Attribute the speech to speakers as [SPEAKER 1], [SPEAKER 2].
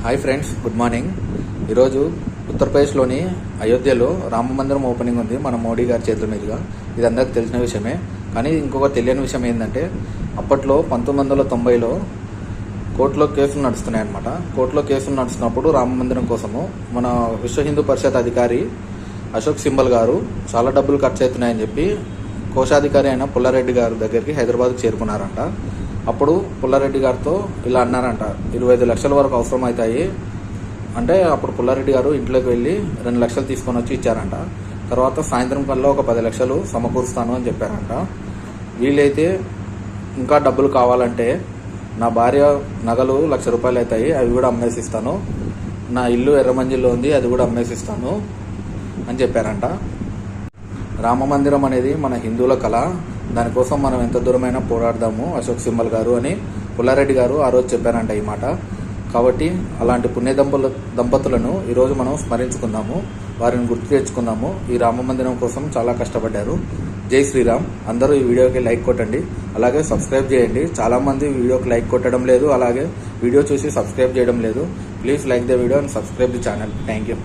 [SPEAKER 1] Hi friends, good morning. ఈరోజు ఉత్తరప్రదేశ్లోని అయోధ్యలో రామ మందిరం ఓపెనింగ్ ఉంది మన మోడీ గారి చేతుల మీదుగా. ఇది అందరికి తెలిసిన విషయమే. కానీ ఇంకొక తెలియని విషయం ఏంటంటే, అప్పట్లో 1990లో కోర్టులో కేసులు నడుస్తున్నాయి అన్నమాట. కోర్టులో కేసులు నడుస్తున్నప్పుడు రామ మందిరం కోసము మన విశ్వ హిందూ పరిషత్ అధికారి అశోక్ సింబల్ గారు చాలా డబ్బులు ఖర్చు అవుతున్నాయని చెప్పి కోశాధికారి అయిన పుల్లారెడ్డి గారి దగ్గరికి హైదరాబాద్కి చేరుకున్నారంట. అప్పుడు పుల్లారెడ్డి గారితో ఇలా అన్నారంట, 25 లక్షల వరకు అవసరం అవుతాయి అంటే, అప్పుడు పుల్లారెడ్డి గారు ఇంట్లోకి వెళ్ళి 2 లక్షలు తీసుకొని వచ్చి ఇచ్చారంట. తర్వాత సాయంత్రం కల్లా ఒక 10 లక్షలు సమకూరుస్తాను అని చెప్పారంట. వీలైతే ఇంకా డబ్బులు కావాలంటే నా భార్య నగలు ₹1,00,000 అవుతాయి, అవి కూడా అమ్మేసిస్తాను, నా ఇల్లు ఎర్రమంజిల్లో ఉంది, అది కూడా అమ్మేసిస్తాను అని చెప్పారంట. రామ మందిరం అనేది మన హిందువుల కళ, దానికోసం మనం ఎంత దూరమైనా పోరాడదాము అశోక్ సింబల్ గారు అని పుల్లారెడ్డి గారు ఆ రోజు చెప్పారంట ఈ మాట. కాబట్టి అలాంటి పుణ్య దంపతులను ఈరోజు మనం స్మరించుకుందాము, వారిని గుర్తు తెచ్చుకుందాము. ఈ రామ మందిరం కోసం చాలా కష్టపడ్డారు. జై శ్రీరామ్. అందరూ ఈ వీడియోకి లైక్ కొట్టండి, అలాగే సబ్స్క్రైబ్ చేయండి. చాలామంది వీడియోకి లైక్ కొట్టడం లేదు, అలాగే వీడియో చూసి సబ్స్క్రైబ్ చేయడం లేదు. Please like the video and subscribe the channel. Thank you.